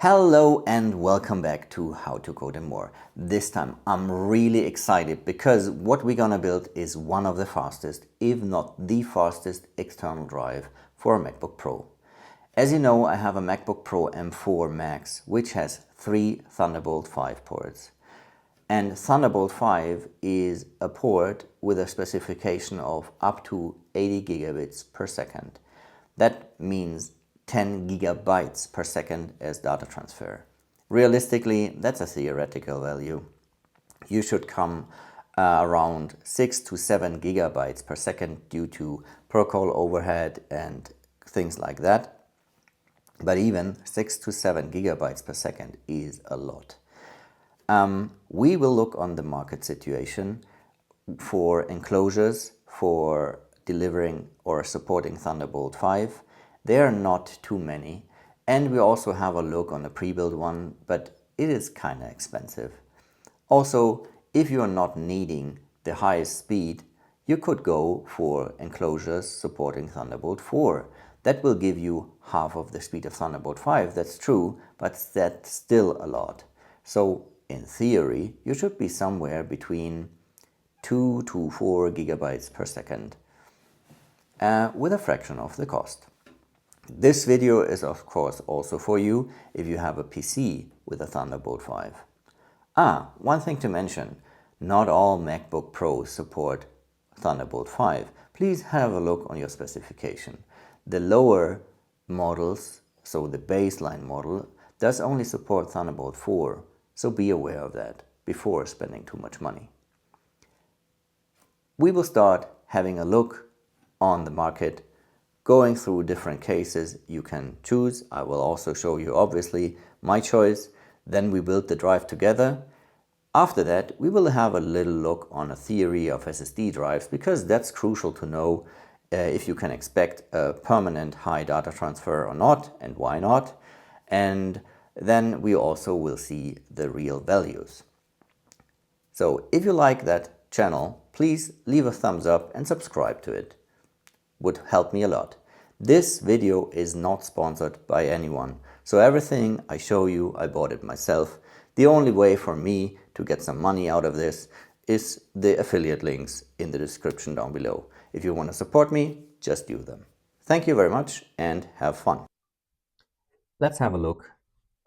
Hello and welcome back to How to Code and More. This time I'm really excited because what we're gonna build is one of the fastest, if not the fastest external drive for a MacBook Pro. As you know, I have a MacBook Pro M4 Max which has 3 Thunderbolt 5 ports. And Thunderbolt 5 is a port with a specification of up to 80 gigabits per second. That means 10 gigabytes per second as data transfer. Realistically, that's a theoretical value. You should come around 6 to 7 gigabytes per second due to protocol overhead and things like that. But even 6 to 7 gigabytes per second is a lot. We will look on the market situation for enclosures for delivering or supporting Thunderbolt 5. There are not too many, and we also have a look on a pre-built one, but it is kind of expensive. Also, if you are not needing the highest speed, you could go for enclosures supporting Thunderbolt 4. That will give you half of the speed of Thunderbolt 5, that's true, but that's still a lot. So in theory, you should be somewhere between 2 to 4 gigabytes per second with a fraction of the cost. This video is of course also for you if you have a PC with a Thunderbolt 5. One thing to mention, not all MacBook Pros support Thunderbolt 5. Please have a look on your specification. The lower models, so the baseline model, does only support Thunderbolt 4, so be aware of that before spending too much money. We will start having a look on the market, going through different cases you can choose. I will also show you obviously my choice. Then we build the drive together. After that, we will have a little look on a theory of SSD drives because that's crucial to know if you can expect a permanent high data transfer or not, and why not. And then we also will see the real values. So if you like that channel, please leave a thumbs up and subscribe to it. Would help me a lot. This video is not sponsored by anyone, so everything I show you, I bought it myself. The only way for me to get some money out of this is the affiliate links in the description down below. If you want to support me, just do them. Thank you very much and have fun. Let's have a look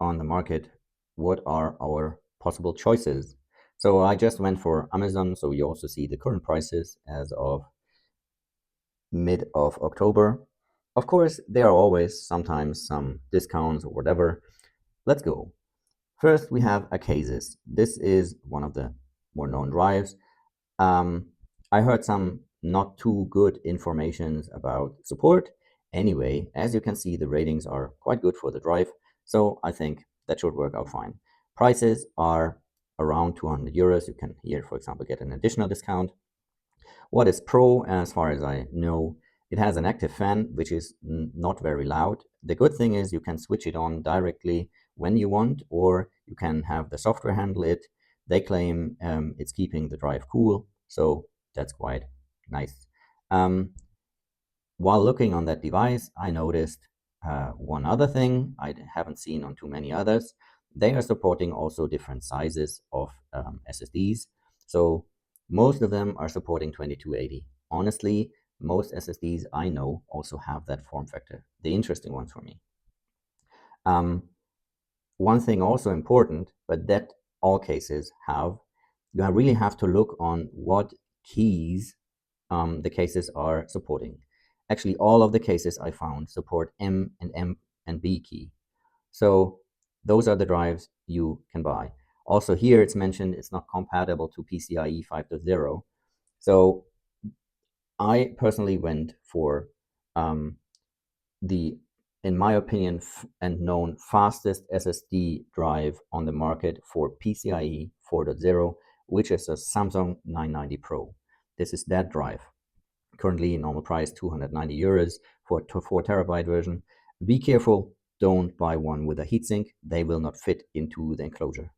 on the market. What are our possible choices? So I just went for Amazon, so you also see the current prices as of mid of October. Of course, there are always sometimes some discounts or whatever. Let's go. First, we have Acasis. This is one of the more known drives. I heard some not too good informations about support. Anyway, as you can see, the ratings are quite good for the drive, so I think that should work out fine. Prices are around 200 euros. You can here, for example, get an additional discount. What is Pro? As far as I know, it has an active fan, which is not very loud. The good thing is you can switch it on directly when you want, or you can have the software handle it. They claim it's keeping the drive cool, so that's quite nice. While looking on that device, I noticed one other thing I haven't seen on too many others. They are supporting also different sizes of SSDs. So most of them are supporting 2280. Honestly, most SSDs I know also have that form factor, the interesting ones for me. One thing also important, but that all cases have, you really have to look on what keys the cases are supporting. Actually, all of the cases I found support M and B key. So those are the drives you can buy. Also here it's mentioned it's not compatible to PCIe 5.0. So I personally went for the, in my opinion, and known fastest SSD drive on the market for PCIe 4.0, which is a Samsung 990 Pro. This is that drive. Currently normal price 290 euros for a 4 terabyte version. Be careful, don't buy one with a heatsink. They will not fit into the enclosure.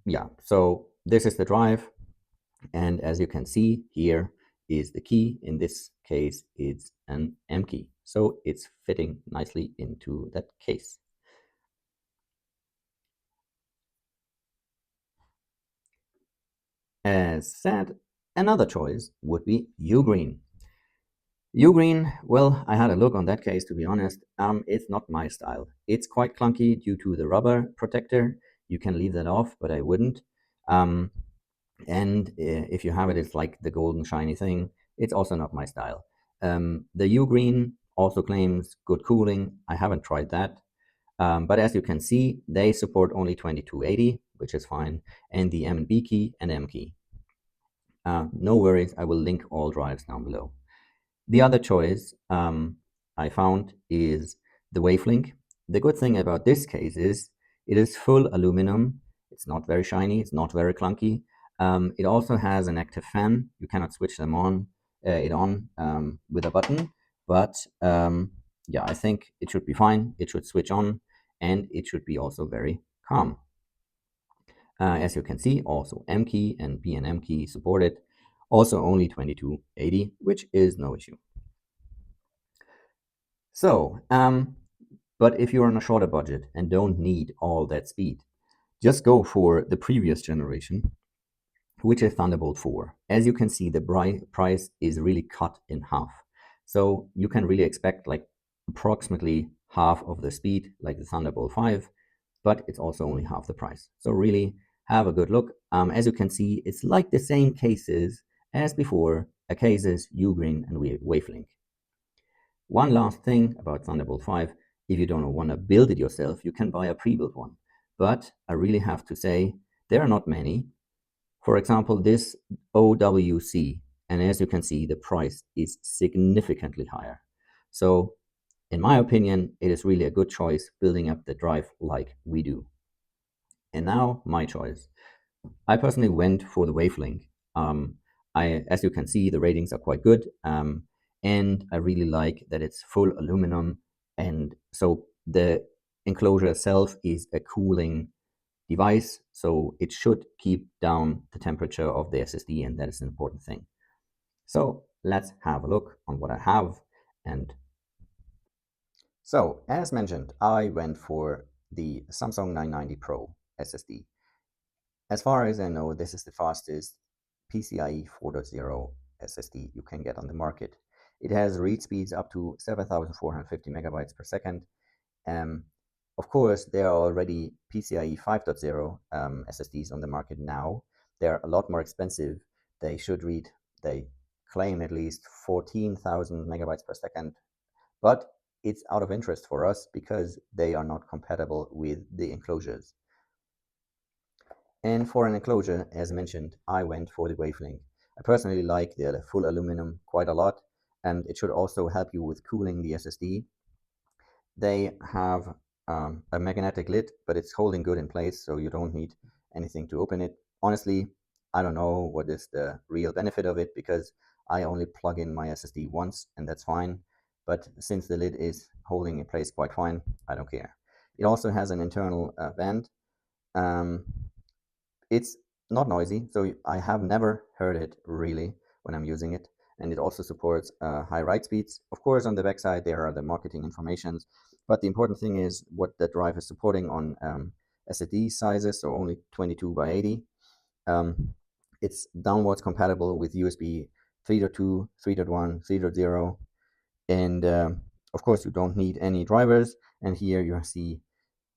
Yeah, so this is the drive. And as you can see here, is the key. In this case, it's an M key. So it's fitting nicely into that case. As said, another choice would be Ugreen. Ugreen, well, I had a look on that case, to be honest. It's not my style. It's quite clunky due to the rubber protector. You can leave that off, but I wouldn't. And if you have it, it's like the golden shiny thing. It's also not my style. The Ugreen also claims good cooling. I haven't tried that. But as you can see, they support only 2280, which is fine, and the M and B key and M key. No worries, I will link all drives down below. The other choice I found is the Wavelink. The good thing about this case is it is full aluminum. It's not very shiny. It's not very clunky. It also has an active fan. You cannot switch them on with a button. But yeah, I think it should be fine. It should switch on, and it should be also very calm. As you can see, also M key and B and M key supported. Also only 2280, which is no issue. So, but if you're on a shorter budget and don't need all that speed, just go for the previous generation, which is Thunderbolt 4. As you can see, the price is really cut in half. So you can really expect like approximately half of the speed like the Thunderbolt 5, but it's also only half the price. So really have a good look. As you can see, it's like the same cases as before, a cases, Ugreen and Wavelink. One last thing about Thunderbolt 5, if you don't want to build it yourself, you can buy a pre-built one. But I really have to say, there are not many. For example, this OWC, and as you can see, the price is significantly higher. So in my opinion, it is really a good choice building up the drive like we do. And now my choice. I personally went for the Wavelink. As you can see, the ratings are quite good. And I really like that it's full aluminum. And so the enclosure itself is a cooling device. So it should keep down the temperature of the SSD, and that is an important thing. So let's have a look on what I have. And so, as mentioned, I went for the Samsung 990 Pro SSD. As far as I know, this is the fastest PCIe 4.0 SSD you can get on the market. It has read speeds up to 7,450 megabytes per second. Of course, there are already PCIe 5.0 SSDs on the market now. They're a lot more expensive. They claim at least 14,000 megabytes per second, but it's out of interest for us because they are not compatible with the enclosures. And for an enclosure, as mentioned, I went for the Wavelink. I personally like the full aluminum quite a lot, and it should also help you with cooling the SSD. They have a magnetic lid, but it's holding good in place, so you don't need anything to open it. Honestly, I don't know what is the real benefit of it because I only plug in my SSD once, and that's fine. But since the lid is holding in place quite fine, I don't care. It also has an internal vent. It's not noisy, so I have never heard it really when I'm using it. And it also supports high write speeds. Of course, on the backside, there are the marketing informations. But the important thing is what the drive is supporting on SSD sizes, so only 22 by 80. It's downwards compatible with USB 3.2, 3.1, 3.0. And of course, you don't need any drivers. And here you see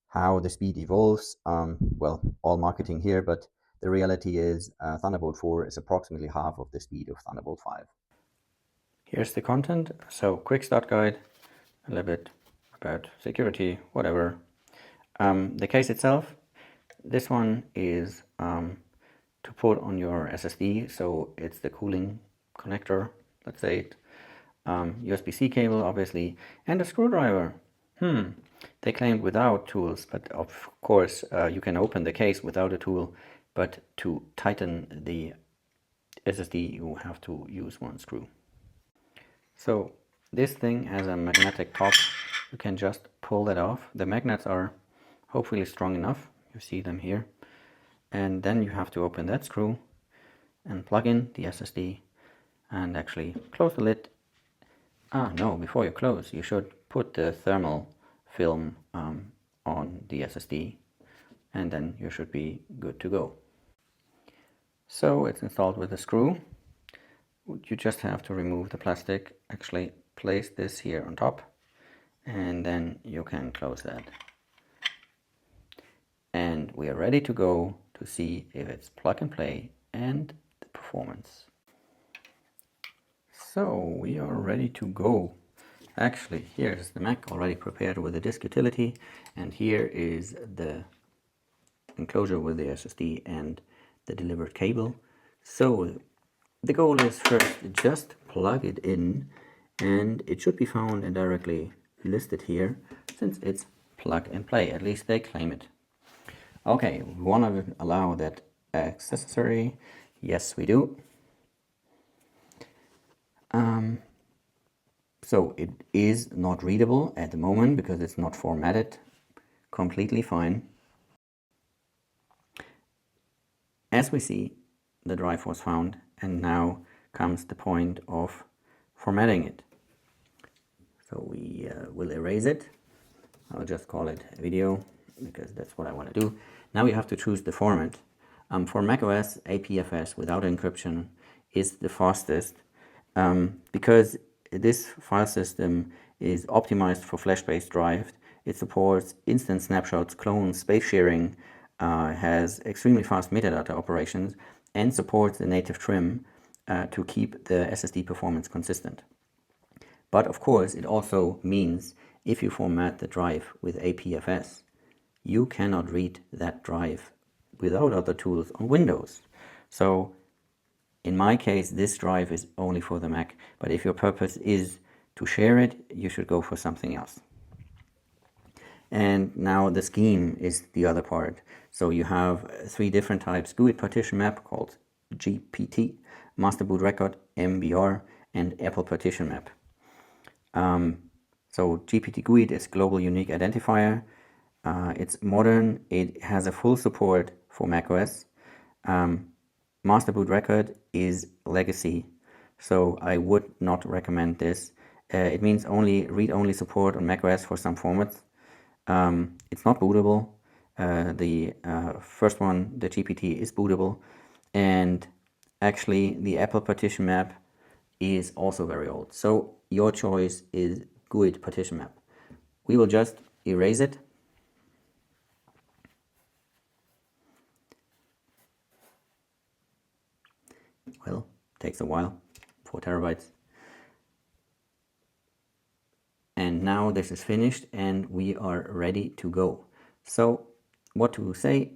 how the speed evolves. Well, all marketing here, but the reality is Thunderbolt 4 is approximately half of the speed of Thunderbolt 5. Here's the content. So quick start guide, a little bit about security, whatever. The case itself, this one is to put on your SSD. So it's the cooling connector, let's say it. USB-C cable, obviously, and a screwdriver. They claimed without tools, but of course you can open the case without a tool, but to tighten the SSD you have to use one screw. So this thing has a magnetic top. You can just pull that off. The magnets are hopefully strong enough. You see them here. And then you have to open that screw and plug in the SSD. and actually close the lid. No, before you close, you should put the thermal film on the SSD, and then you should be good to go. So it's installed with a screw. You just have to remove the plastic, actually place this here on top, and then you can close that. And we are ready to go to see if it's plug and play and the performance. So we are ready to go. Actually, here's the Mac already prepared with the disk utility, and here is the enclosure with the SSD and the delivered cable. So the goal is first just plug it in, and it should be found and directly listed here since it's plug and play, at least they claim it. Okay, we want to allow that accessory. Yes, we do. So it is not readable at the moment because it's not formatted. Completely fine. As we see, the drive was found, and now comes the point of formatting it. So we will erase it. I'll just call it video because that's what I want to do. Now we have to choose the format. For macOS, APFS without encryption is the fastest because this file system is optimized for flash-based drive. It supports instant snapshots, clones, space sharing, has extremely fast metadata operations, and supports the native trim to keep the SSD performance consistent. But of course, it also means if you format the drive with APFS, you cannot read that drive without other tools on Windows. So in my case, this drive is only for the Mac, but if your purpose is to share it, you should go for something else. And now the scheme is the other part. So you have three different types: GUID partition map called GPT, master boot record, MBR, and Apple partition map. So GPT GUID is global unique identifier. It's modern. It has a full support for macOS. Master boot record is legacy, so I would not recommend this. It means only read-only support on macOS for some formats. It's not bootable. The first one, the GPT, is bootable, and actually the Apple partition map is also very old. So your choice is GUID partition map. We will just erase it. Well, takes a while, 4 terabytes. And now this is finished and we are ready to go. So what to say?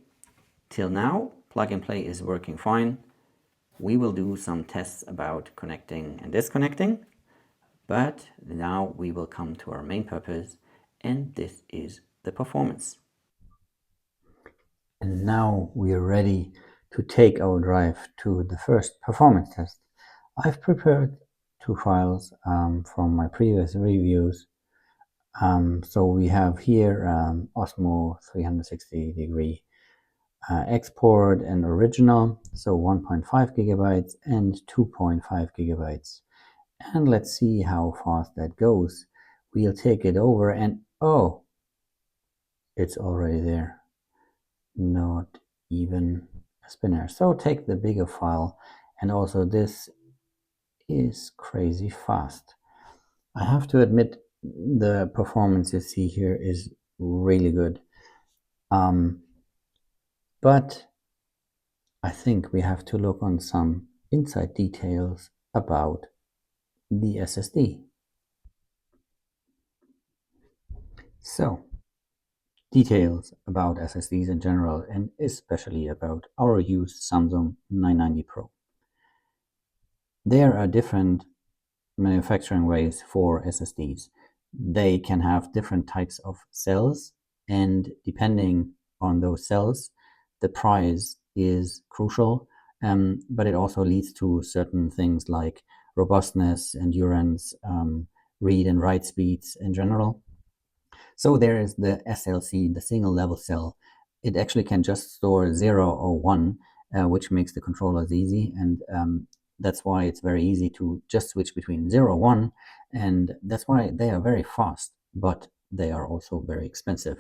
Till now, plug and play is working fine. We will do some tests about connecting and disconnecting, but now we will come to our main purpose, and this is the performance. And now we are ready to take our drive to the first performance test. I've prepared 2 files from my previous reviews. So we have here Osmo 360 degree export and original, so 1.5 gigabytes and 2.5 gigabytes. And let's see how fast that goes. We'll take it over and oh, it's already there. Not even a spinner. So take the bigger file, and also this is crazy fast. I have to admit the performance you see here is really good. But I think we have to look on some inside details about the SSD. So, details about SSDs in general, and especially about our used Samsung 990 Pro. There are different manufacturing ways for SSDs. They can have different types of cells, and depending on those cells, the price is crucial, but it also leads to certain things like robustness, endurance, read and write speeds in general. So there is the SLC, the single level cell. It actually can just store 0 or 1, which makes the controllers easy, and That's why it's very easy to just switch between 0, 1, and that's why they are very fast, but they are also very expensive.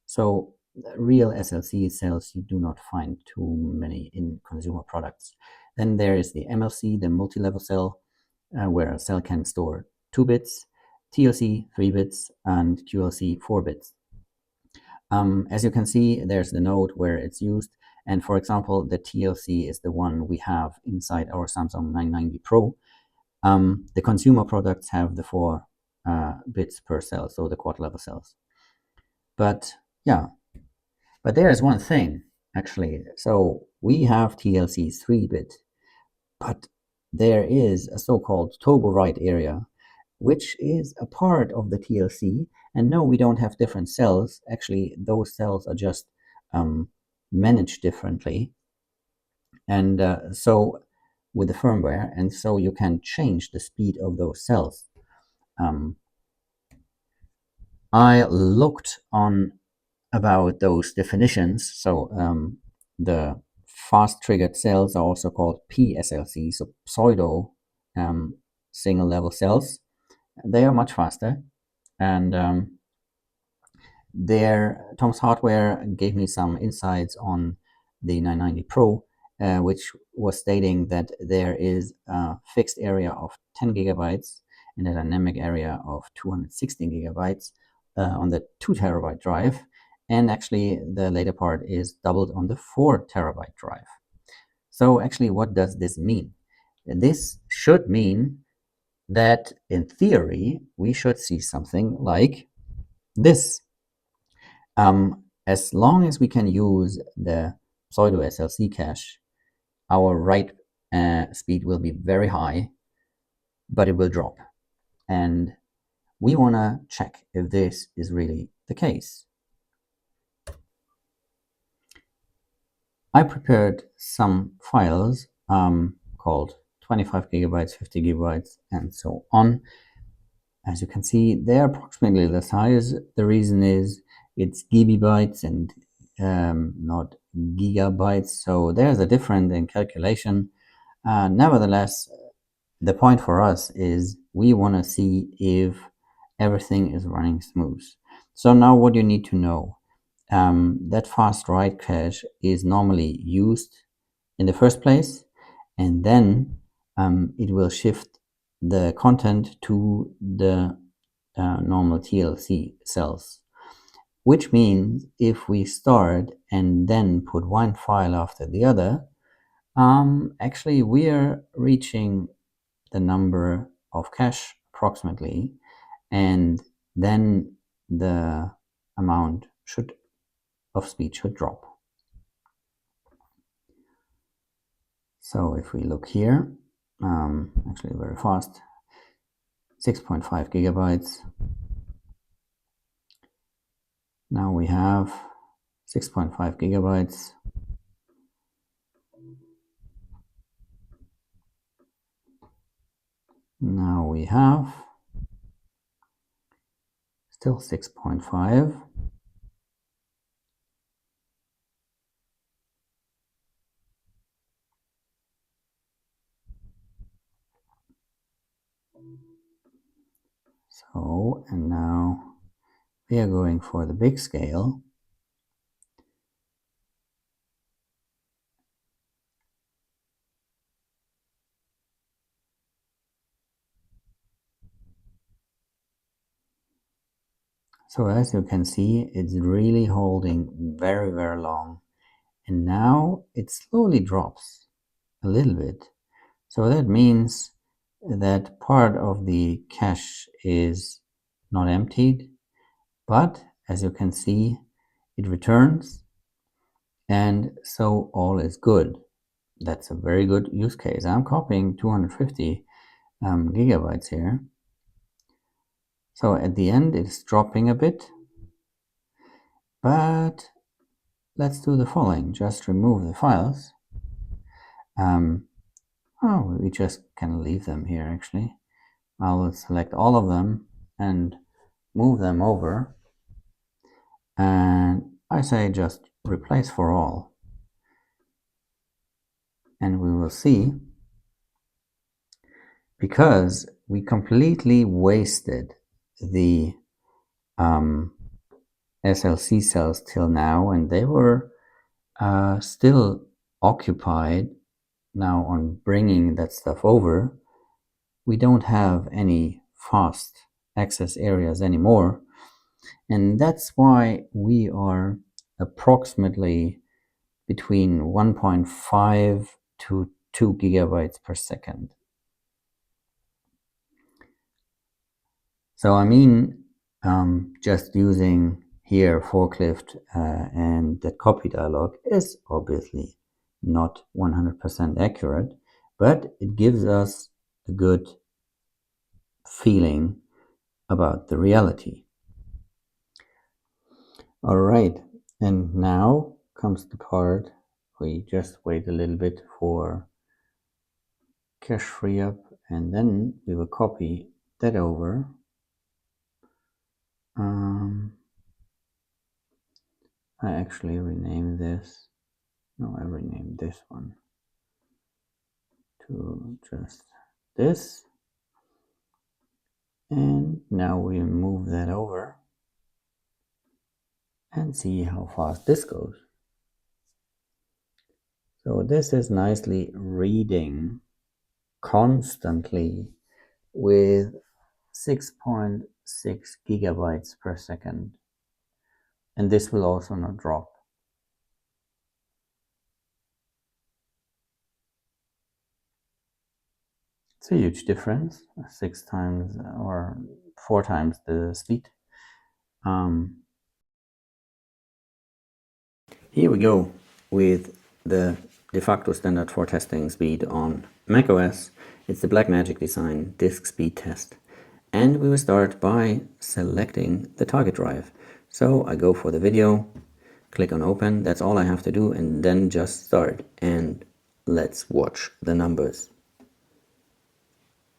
So real SLC cells you do not find too many in consumer products. Then there is the MLC, the multi-level cell, where a cell can store 2 bits, TLC 3 bits, and QLC 4 bits. As you can see, there's the node where it's used. And for example, the TLC is the one we have inside our Samsung 990 Pro. The consumer products have the 4 bits per cell, so the quad level cells. But yeah, but there is one thing actually. So we have TLC 3-bit, but there is a so-called toggle write area, which is a part of the TLC. And no, we don't have different cells. Actually, those cells are just managed differently. And so with the firmware, and so you can change the speed of those cells. I looked on about those definitions. So the fast triggered cells are also called PSLC, so pseudo single level cells. They are much faster, and Tom's Hardware gave me some insights on the 990 Pro, which was stating that there is a fixed area of 10 gigabytes and a dynamic area of 216 gigabytes on the 2 terabyte drive. And actually, the later part is doubled on the 4 terabyte drive. So actually, what does this mean? This should mean that in theory, we should see something like this. As long as we can use the pseudo SLC cache, our write speed will be very high, but it will drop. And we want to check if this is really the case. I prepared some files called 25 gigabytes, 50 gigabytes, and so on. As you can see, they're approximately the size. The reason is it's gigabytes and not gigabytes, so there's a difference in calculation. Nevertheless, the point for us is we want to see if everything is running smooth. So now what you need to know, that fast write cache is normally used in the first place, and then it will shift the content to the normal TLC cells, which means if we start and then put one file after the other, actually we are reaching the number of cache approximately, and then the amount of speed should drop. So if we look here, actually very fast, 6.5 gigabytes. Now we have 6.5 gigabytes. Now we have still 6.5. So, and now we are going for the big scale. So as you can see, it's really holding very, very long. And now it slowly drops a little bit. So that means that part of the cache is not emptied, but as you can see, it returns, and so all is good. That's a very good use case. I'm copying 250 gigabytes here. So at the end, it's dropping a bit, but let's do the following. Just remove the files. We just can leave them here actually. I will select all of them and move them over. And I say just replace for all. And we will see because we completely wasted the SLC cells till now, and they were still occupied now on bringing that stuff over. We don't have any fast access areas anymore, and that's why we are approximately between 1.5 to 2 gigabytes per second. So I mean, just using here forklift and the copy dialog is obviously not 100% accurate, but it gives us a good feeling about the reality. All right, and now comes the part we just wait a little bit for cache free up, and then we will copy that over. I actually renamed this. No, I renamed this one to just this. And now we move that over and see how fast this goes. So this is nicely reading constantly with 6.6 gigabytes per second. And this will also not drop. It's a huge difference, 6 times or 4 times the speed. Here we go with the de facto standard for testing speed on macOS. It's the Blackmagicdesign disk speed test. And we will start by selecting the target drive. So I go for the video, click on open, that's all I have to do, and then just start. And let's watch the numbers.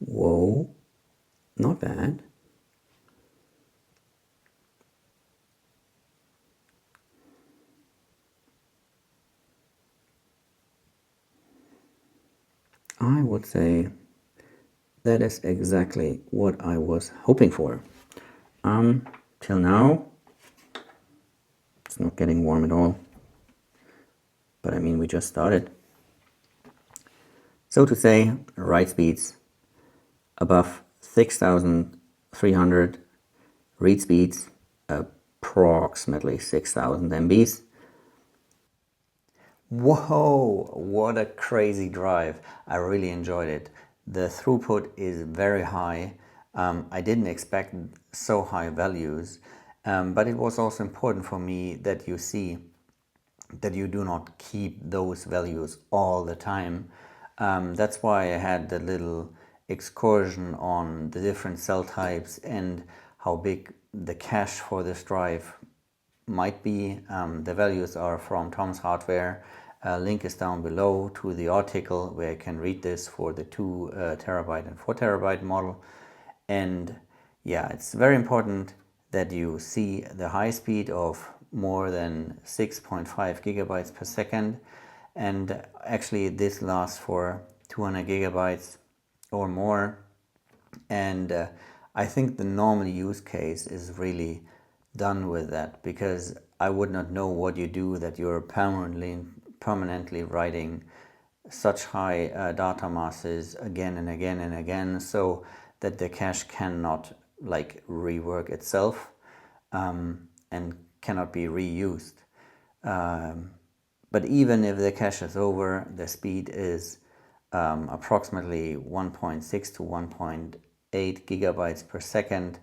Whoa, not bad. I would say that is exactly what I was hoping for. Till now, it's not getting warm at all. But I mean, we just started. So to say, write speeds above 6,300, read speeds approximately 6,000 MBs. Whoa, what a crazy drive. I really enjoyed it. The throughput is very high. I didn't expect so high values, but it was also important for me that you see that you do not keep those values all the time. That's why I had the little excursion on the different cell types and how big the cache for this drive might be. The values are from Tom's Hardware. Link is down below to the article where you can read this for the 2 terabyte and 4 terabyte model. And yeah, it's very important that you see the high speed of more than 6.5 gigabytes per second. And actually this lasts for 200 gigabytes or more. And I think the normal use case is really done with that, because I would not know what you do that you're permanently writing such high data masses again and again and again, so that the cache cannot like rework itself and cannot be reused. But even if the cache is over, the speed is approximately 1.6 to 1.8 gigabytes per second.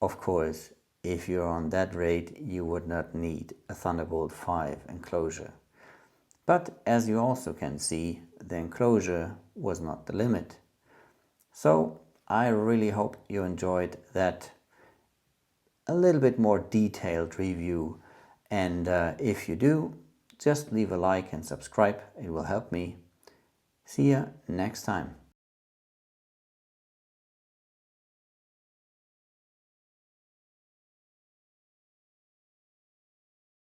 Of course, if you're on that rate, you would not need a Thunderbolt 5 enclosure. But as you also can see, the enclosure was not the limit. So I really hope you enjoyed that a little bit more detailed review. And if you do, just leave a like and subscribe. It will help me. See ya next time.